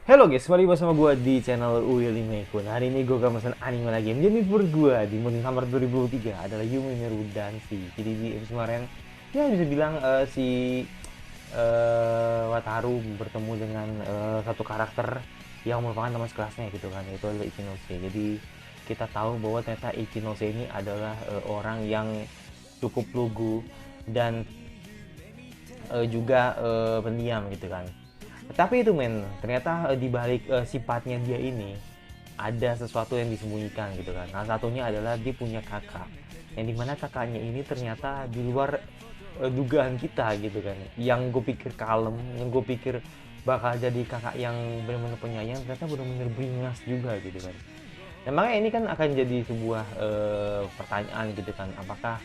Halo guys, kembali bersama gue di channel Willy Mekun. Hari ini gue akan pesan anime lagi. Menjadi favorit gue di musim summer 2023 adalah Yumi Merudanshi. Jadi di episode kemarin, ya bisa bilang si Wataru bertemu dengan satu karakter yang merupakan teman sekelasnya gitu kan, itu adalah Ichinose. Jadi kita tahu bahwa ternyata Ichinose ini adalah orang yang cukup lugu dan juga pendiam gitu kan. Tapi itu men, ternyata di balik sifatnya dia ini ada sesuatu yang disembunyikan gitu kan. Salah satunya adalah dia punya kakak. Yang dimana kakaknya ini ternyata di luar dugaan kita gitu kan. Yang gue pikir kalem, yang gue pikir bakal jadi kakak yang benar-benar penyayang, ternyata benar-benar beringas juga gitu kan. Dan makanya ini kan akan jadi sebuah pertanyaan gitu kan, apakah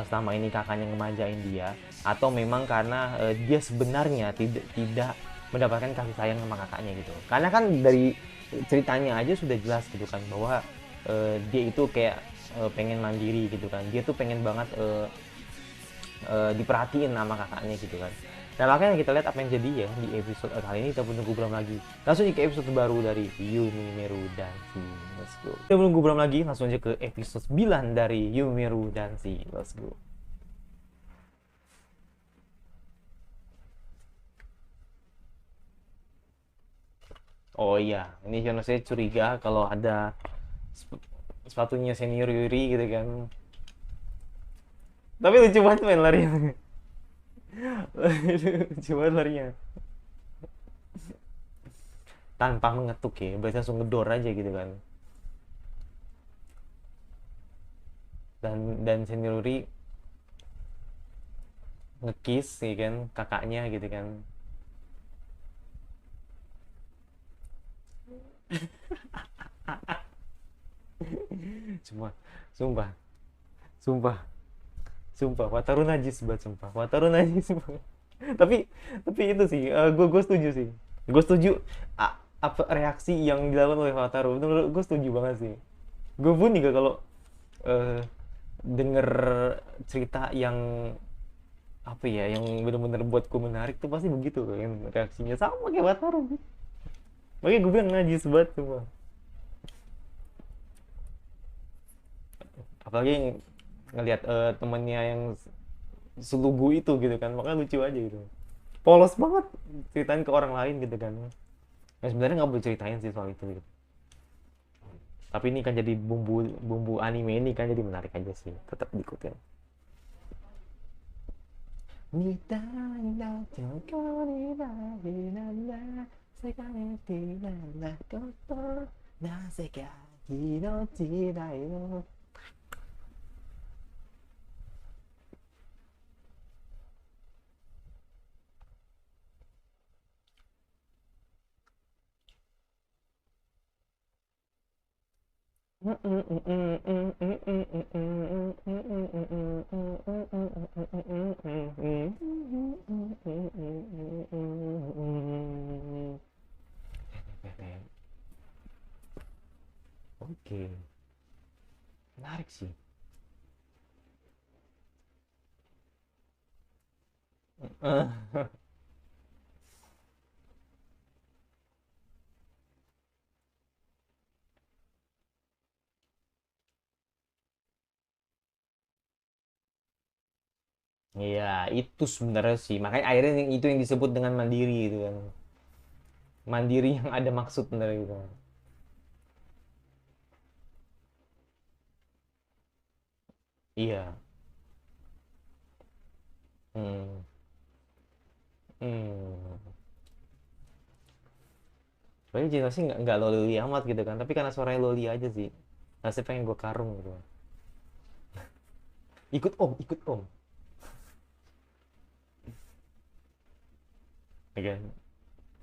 selama ini kakaknya ngemanjain dia atau memang karena dia sebenarnya tidak tidak mendapatkan kasih sayang sama kakaknya gitu. Karena kan dari ceritanya aja sudah jelas gitu kan bahwa dia itu kayak pengen mandiri gitu kan. Dia tuh pengen banget diperhatiin sama kakaknya gitu kan. Dan makanya kita lihat apa yang jadi ya di episode kali ini. Kita menunggu belum lagi. Langsung aja ke episode baru dari Yumi Meru Danshi. Let's go. Kita menunggu belum lagi. Langsung aja ke episode 9 dari Yumi Meru Danshi. Let's go. Oh iya, ini karena saya curiga kalau ada sepatunya senior Yuri gitu kan. Tapi lucu banget main larinya. Lucu banget larinya. Tanpa mengetuk ya, berarti langsung ngedor aja gitu kan. Dan senior Yuri ngekis ya kan kakaknya gitu kan. Cuma sumpah, sumpah, sumpah Wataru najis banget sumpah. Wataru najis banget. tapi tapi itu sih gue setuju sih. Gue setuju apa reaksi yang dilakukan oleh Wataru. Bener, gue setuju banget sih. Gue pun juga kalau eh, denger cerita yang apa ya yang bener-bener buatku menarik tuh pasti begitu kan reaksinya sama kayak Wataru. Makanya gue bilang najis banget semua. Apalagi ngelihat temennya yang selugu itu gitu kan, makanya lucu aja gitu. Polos banget ceritain ke orang lain gitu kan. Nah, sebenarnya nggak boleh ceritain sih soal itu gitu. Tapi ini kan jadi bumbu bumbu anime ini kan jadi menarik aja sih, tetap diikutin. みたいなとこにないなんだ世界的なことなぜか命だよ。Oke, menarik sih. Iya, itu sebenarnya sih. Makanya akhirnya itu yang disebut dengan mandiri itu kan. Mandiri yang ada maksud bener gitu. Iya. Hmm. Hmm. Sebenarnya Cino sih nggak loli amat gitu kan. Tapi karena suaranya loli aja sih. Nasib pengen gue karung gitu. Ikut om, ikut om. Ya kan?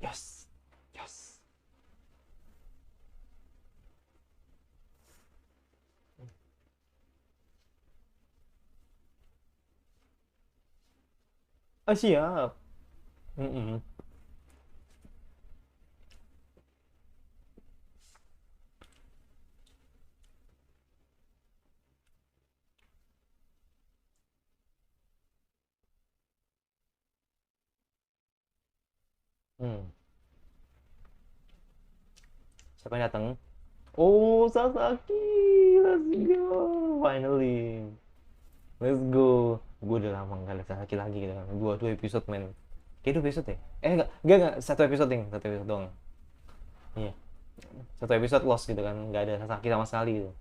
Yes. Yes. Ah siap. Mm-mm. Hmm. Siapa yang datang? Oh, Sasaki. Let's go. Finally. Let's go. Gue udah lama nggak lihat Sasaki lagi gitu kan. Dua episode men. Kayak 2 episode ya? Enggak. Satu episode ding. Satu episode doang. Iya. Satu episode lost gitu kan. Nggak ada Sasaki sama sekali gitu.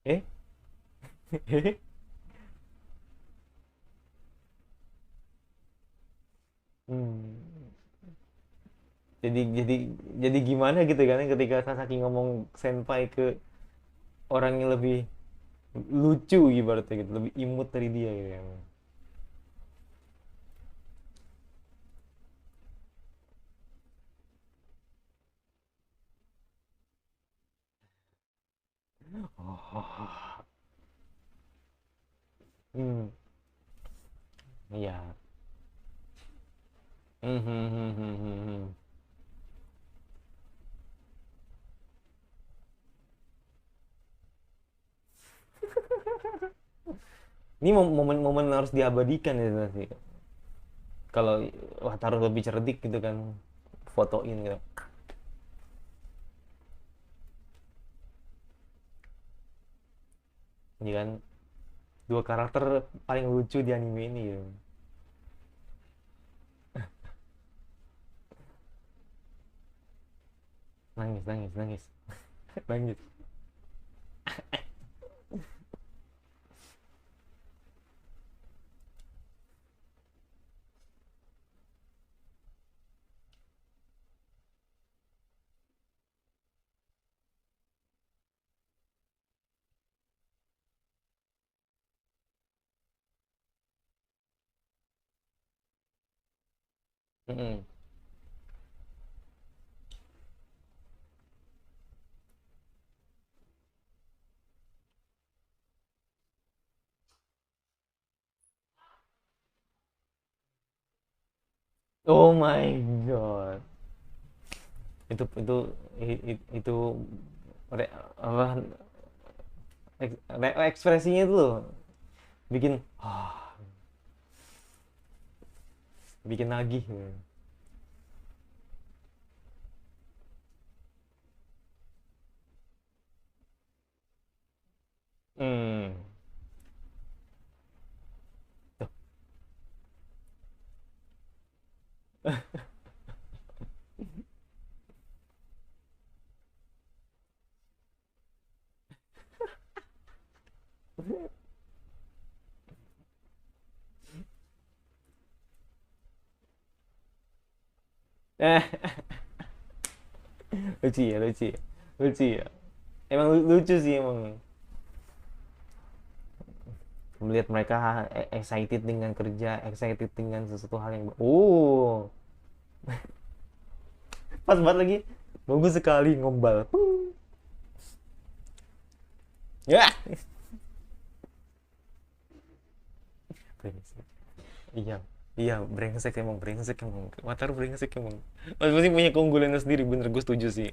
Eh? Hmm. Jadi jadi gimana gitu kan ketika Sasaki ngomong senpai ke orang yang lebih lucu ibaratnya gitu, lebih imut dari dia gitu kan. Oh. Hmm. Iya. Hmm, hmm, hmm, hmm, hmm, hmm. Ini momen-momen harus diabadikan ya nanti. Kalau wah taruh lebih cerdik gitu kan, fotoin gitu. Ini kan dua karakter paling lucu di anime ini gitu. Nangis, nangis, nangis, nangis. Mm-mm. Oh my god. Itu apa ekspresinya itu loh bikin bikin nagih. Hmm. Tuh. Eh, lucu ya, lucu ya, lucu ya. Emang lucu sih emang melihat mereka excited dengan kerja, excited dengan sesuatu hal yang pas banget lagi, bagus sekali ngombal. Ya, brengsek. Iya, iya brengsek emang. Wataru brengsek emang. Masing-masing punya keunggulannya sendiri, bener gue setuju sih.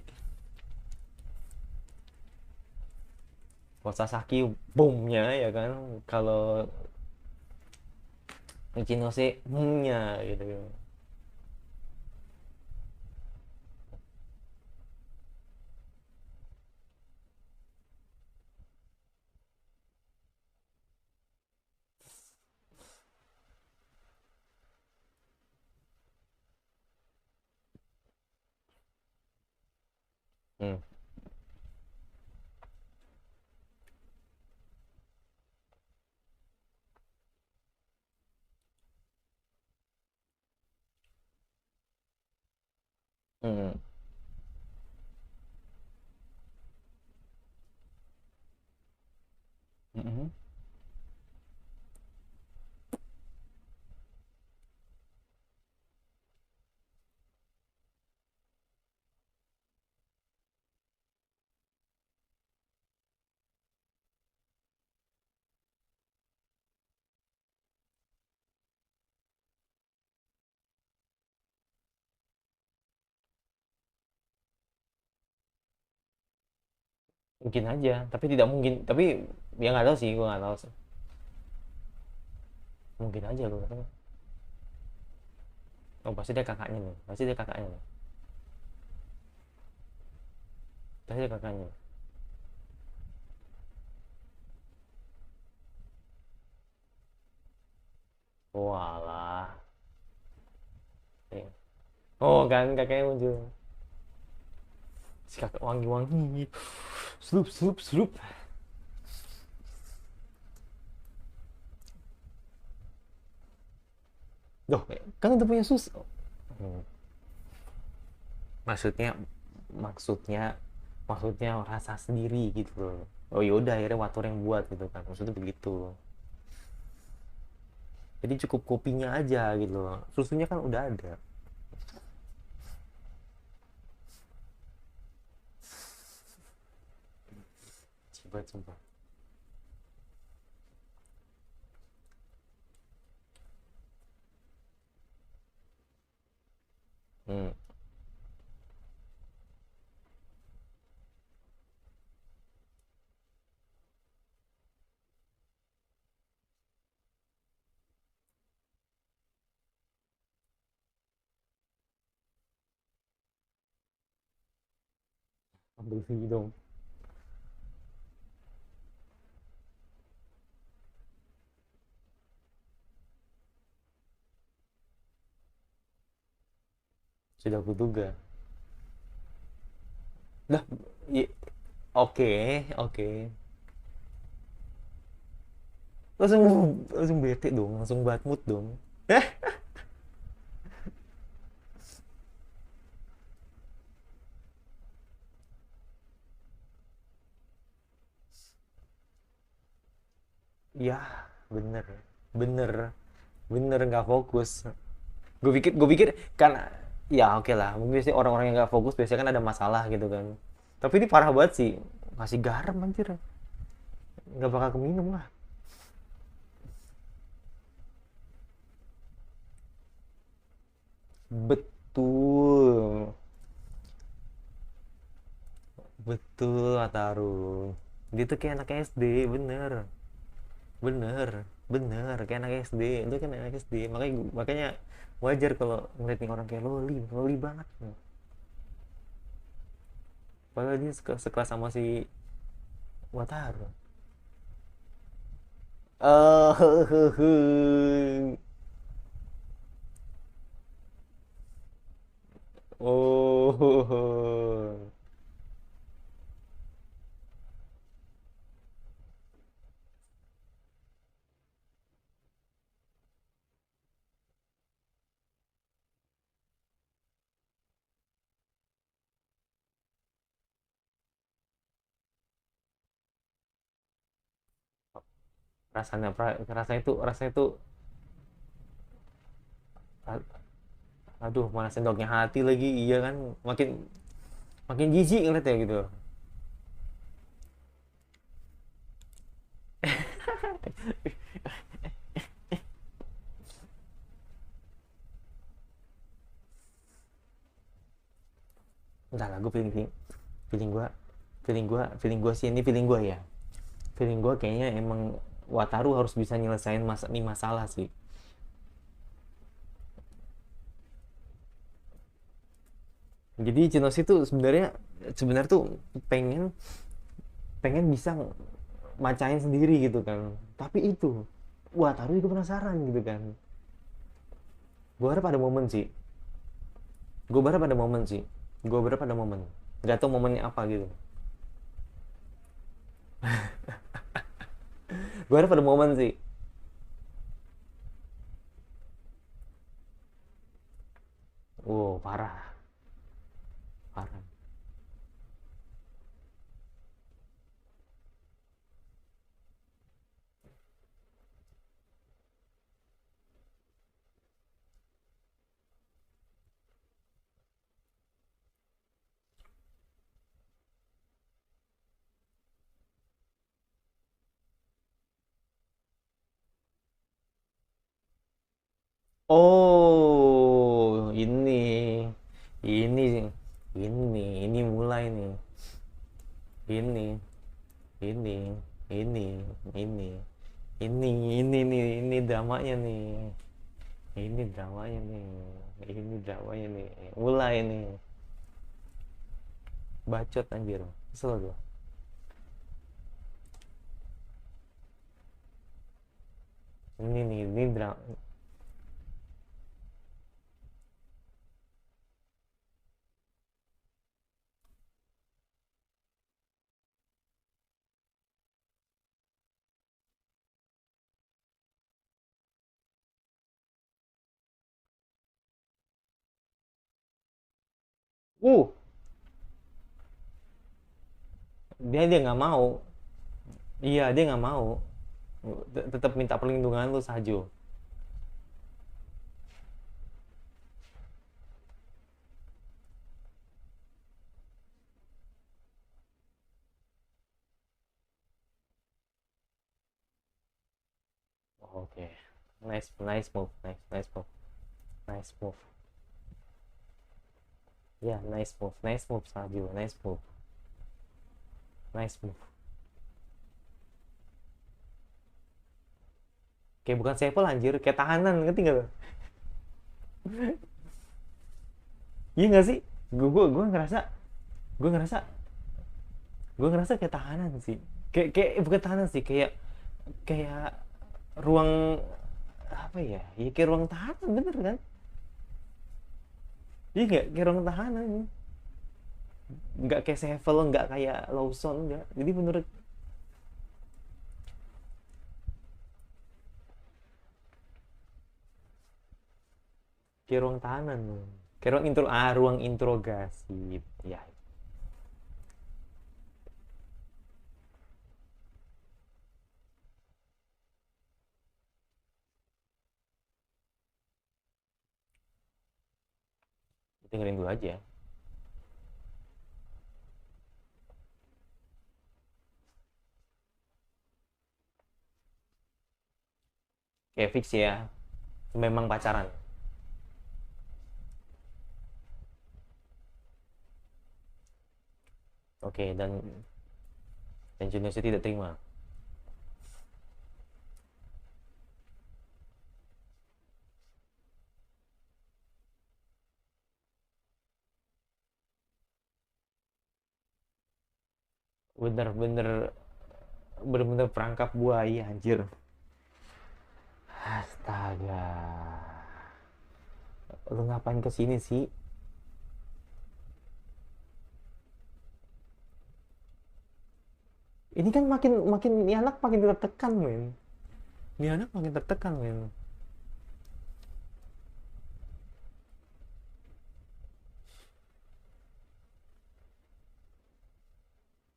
Kalau Sasaki boomnya ya kan, kalau Ichinose boomnya gitu. Hmm. Hmm. Hmm. Mungkin aja, tapi tidak mungkin. Tapi ya nggak tahu sih, gue nggak tahu sih. Mungkin aja gue nggak tahu. Oh pasti dia kakaknya nih, pasti dia kakaknya nih, pasti dia kakaknya. Walah. Ya. Oh kan kakaknya muncul. Si kakak wangi-wangi. Slup slup slup. Loh, kan udah punya sus. Hmm. Maksudnya, maksudnya, maksudnya rasa sendiri gitu loh. Oh yaudah akhirnya wator yang buat gitu kan. Maksudnya begitu. Jadi cukup kopinya aja gitu loh. Susunya kan udah ada. Coba coba. Hmm. Ambil sih dong. Sudah kuduga. Lah, i- oke, oke. Langsung langsung bete dong, langsung bad mood dong. Ya, bener, bener, bener nggak fokus. Gue pikir kan ya oke lah. Mungkin sih orang-orang yang nggak fokus biasanya kan ada masalah gitu kan. Tapi ini parah banget sih. Ngasih garam anjir. Nggak bakal keminum lah. Betul. Betul, Ataru. Dia tuh kayak anak SD, bener. Bener, bener kayak anak SD. Itu kan anak SD. Makanya wajar kalau ngeliatin orang kayak loli, loli banget. Padahal dia sekelas sama si Wataru. Oh, oh, rasanya itu aduh mana sendoknya hati lagi iya kan makin makin jijik ngeliat ya gitu. Entar lah gue feeling gue feeling gue sih ini feeling gue ya, feeling gue kayaknya emang Wataru harus bisa nyelesain nih masalah sih. Jadi Chinoshi tuh sebenarnya tuh pengen pengen bisa macain sendiri gitu kan, tapi itu Wataru juga penasaran gitu kan. Gue harap ada momen sih, gue berharap ada momen sih, gue berharap ada momen, nggak tahu momennya apa gitu. Gue harap ada momen sih. Wow parah, parah. Oh ini ini mulai nih ini ini ini ini dramanya nih, ini dramanya nih, ini dramanya nih, mulai nih, bacot anjir, kesel gua. Ini nih, ini drama. uh dia nggak mau. Iya, dia nggak mau. Tetap minta perlindungan lu, Sajo. Oke, okay. Nice move, nice move, nice move. Ya, yeah, nice move Sajo, nice move, nice move. Kayak bukan sepel anjir, kayak tahanan, ngerti gak lo? Iya gak sih? Gue ngerasa, gue ngerasa, gue ngerasa kayak tahanan sih. Kayak bukan tahanan sih, kayak kayak ruang apa ya? Ya kayak ruang tahanan bener kan? Iya nggak kayak ruang tahanan, nggak kayak Sevel, nggak kayak Lawson, nggak. Jadi menurut kayak ruang tahanan, kayak ruang interogasi, ya. Dengerin dulu aja. Kayak fix ya, memang pacaran. Oke, dan Julius tidak terima. Bener-bener bener-bener perangkap buaya anjir. Astaga, lu ngapain kesini sih? Ini kan makin makin ini anak makin tertekan men. Ini anak makin tertekan men.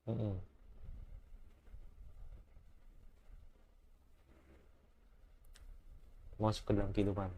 Mm-mm. Masuk ke dalam kehidupan.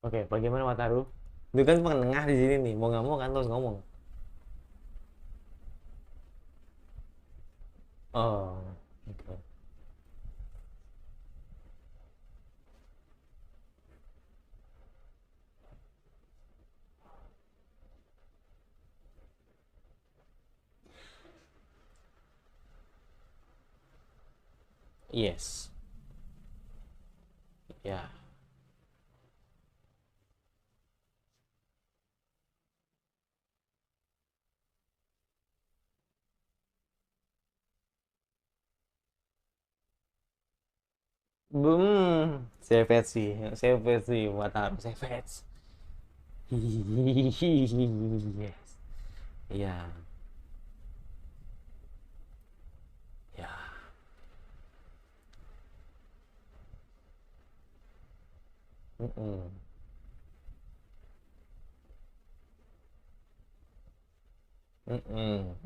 Oke, bagaimana Wataru? Lu kan penengah di sini nih, mau nggak mau kan lu harus ngomong. Oh, oke. Yes. Ya. Savage sih, Wataru, savage. Yes. Ya, ya. Mm-mm. Mm-mm.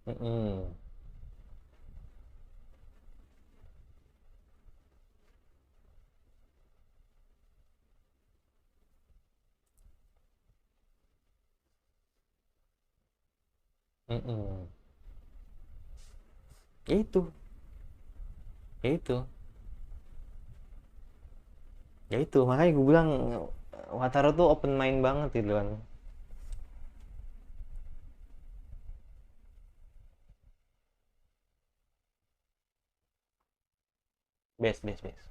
Mm-mm. Mm-mm. Ya itu, ya itu, ya itu. Makanya gue bilang Wataru tuh open mind banget gitu kan. Best, best, best.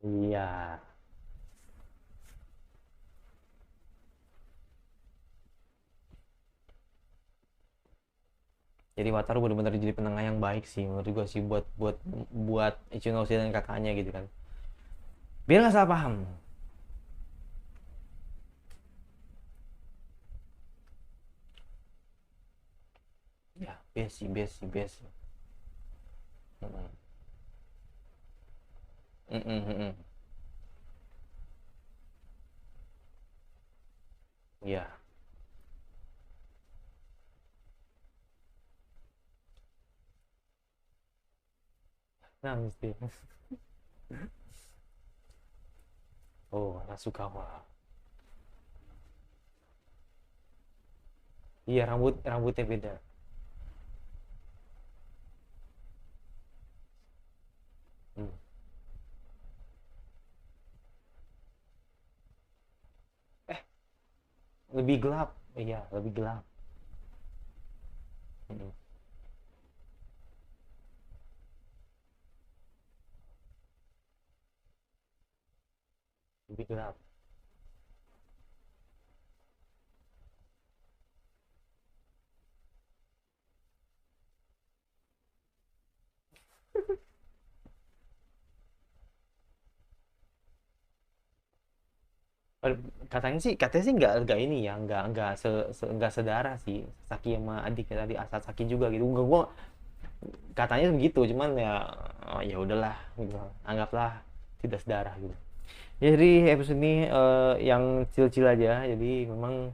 Iya. Jadi Wataru benar-benar jadi penengah yang baik sih menurut gue sih buat buat buat Ichinoshi dan kakaknya gitu kan. Biar nggak salah paham. Ya, best sih, best sih, best sih. Mm-mm. Mm-mm, mm-mm. Iya. Nah, mesti. Oh, Nasukawa. Iya, rambutnya beda. Hmm. Eh, lebih gelap. Iya, lebih gelap. Mm-mm. Lebih gelap. Eh, katanya sih nggak ini ya, nggak sedarah sih. Saki sama adiknya tadi Asasaki juga gitu. Gua katanya begitu, cuman ya oh, ya udahlah gitu. Anggaplah tidak sedarah gitu. Jadi episode ini yang chill-chill aja. Jadi memang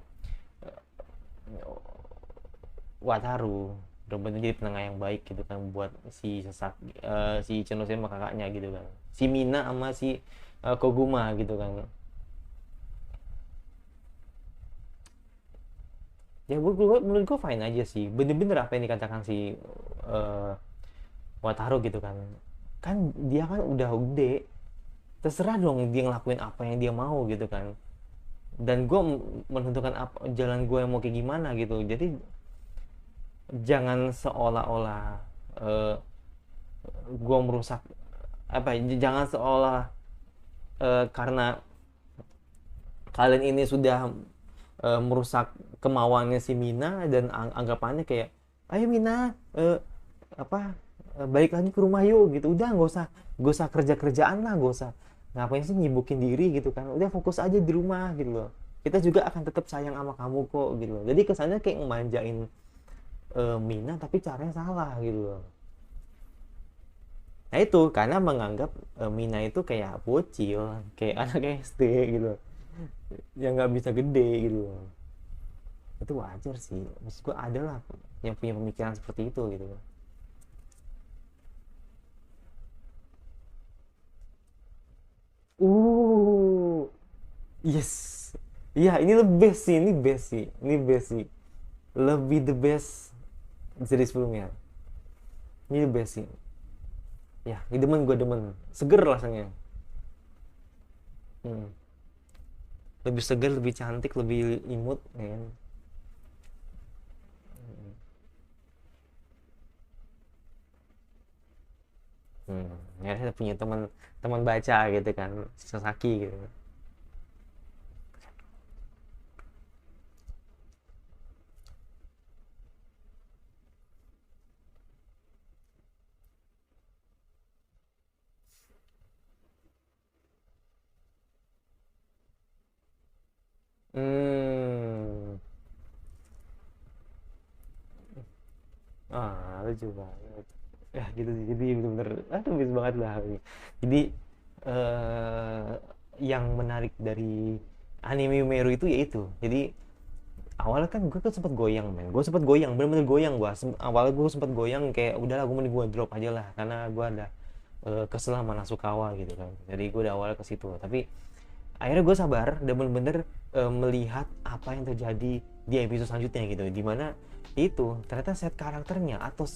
Wataru benar-benar jadi penengah yang baik gitu kan buat si Chinos sama kakaknya gitu kan. Si Mina sama si Koguma gitu kan. Ya menurut gue fine aja sih. Bener-bener apa yang dikatakan si uh, Wataru gitu kan. Kan dia kan udah gede. Terserah dong dia ngelakuin apa yang dia mau gitu kan. Dan gue menentukan apa jalan gue yang mau kayak gimana gitu. Jadi jangan seolah-olah uh, gue merusak apa ya, jangan seolah karena kalian ini sudah merusak kemauannya si Mina dan anggapannya kayak ayo Mina apa balik lagi ke rumah yuk gitu udah nggak usah kerja kerjaan lah nggak usah ngapain sih nyibukin diri gitu kan udah fokus aja di rumah gitu loh kita juga akan tetap sayang sama kamu kok gitu loh jadi kesannya kayak ngemanjain Mina tapi caranya salah gitu loh. Nah itu karena menganggap Mina itu kayak bocil, kayak anak SD gitu, yang nggak bisa gede gitu. Itu wajar sih. Maksud gue ada lah yang punya pemikiran seperti itu gitu. Uh, yes. Iya, ini lebih best sih, ini best sih, ini best sih. Lebih the best dari sebelumnya. Ini the best sih. Ya, ini demen gue demen. Seger rasanya. Hmm. Lebih seger, lebih cantik, lebih imut, ya kan? Hmm. Ya, saya punya teman teman baca gitu kan, Sasaki gitu. Hmm. Ah, lucu banget. Ya gitu sih. Jadi bener-bener, aduh, bis banget lah. Jadi, eh yang menarik dari anime Meru itu yaitu, jadi awalnya kan gue kan sempet goyang men, gue sempet goyang, bener-bener goyang gue. Awalnya gue sempet goyang kayak udahlah gue mending gue drop aja lah, karena gue ada kesel sama Nasukawa gitu kan. Jadi gue udah awalnya ke situ, tapi akhirnya gue sabar dan bener-bener melihat apa yang terjadi di episode selanjutnya gitu, dimana itu ternyata set karakternya atau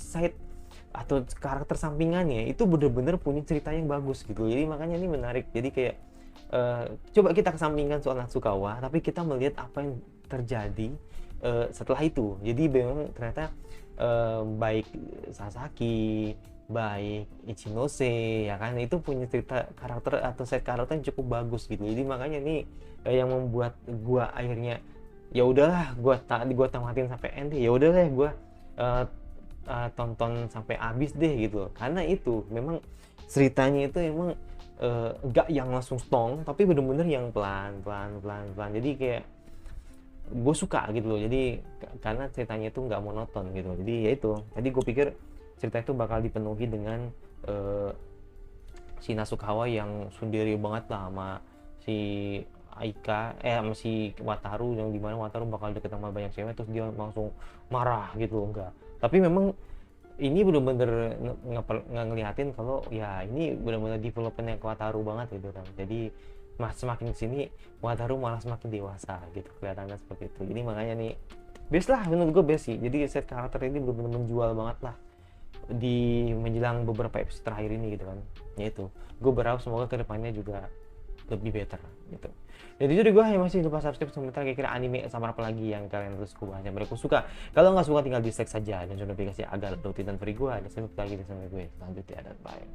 karakter sampingannya itu bener-bener punya cerita yang bagus gitu. Jadi makanya ini menarik, jadi kayak coba kita kesampingkan soal Natsukawa, tapi kita melihat apa yang terjadi setelah itu. Jadi memang ternyata baik Sasaki, baik Ichinose ya kan, itu punya cerita karakter atau set karakter yang cukup bagus gitu. Jadi makanya ini yang membuat gua akhirnya ya udahlah, gua tamatin sampai end deh. Ya udahlah gua uh, tonton sampai habis deh gitu. Karena itu memang ceritanya itu emang nggak yang langsung stong, tapi bener-bener yang pelan pelan pelan pelan. Jadi kayak gue suka gitu loh. Jadi karena ceritanya itu nggak monoton gitu. Jadi ya itu. Tadi gue pikir cerita itu bakal dipenuhi dengan uh, si Nasukawa yang sendiri banget lah sama si Aika, sama si Wataru, yang dimana Wataru bakal deket sama banyak cewek terus dia langsung marah gitu. Enggak, tapi memang ini bener-bener ngeliatin kalau ya ini bener-bener developmentnya Wataru banget gitu kan. Jadi semakin kesini Wataru malah semakin dewasa gitu kelihatannya, seperti itu. Jadi makanya nih best lah, menurut gue best sih. Jadi set karakter ini bener-bener menjual banget lah di menjelang beberapa episode terakhir ini gitu kan. Yaitu gue berharap semoga kedepannya juga lebih better gitu. Jadi itu gue hanya masih lupa subscribe sementara. Kira-kira anime sama apa lagi yang kalian terus gue bahas yang mereka suka. Kalau nggak suka tinggal dislike saja dan notifikasi agar rutin dan free gue. Dan sampai lagi di channel gue selanjutnya, dan bye.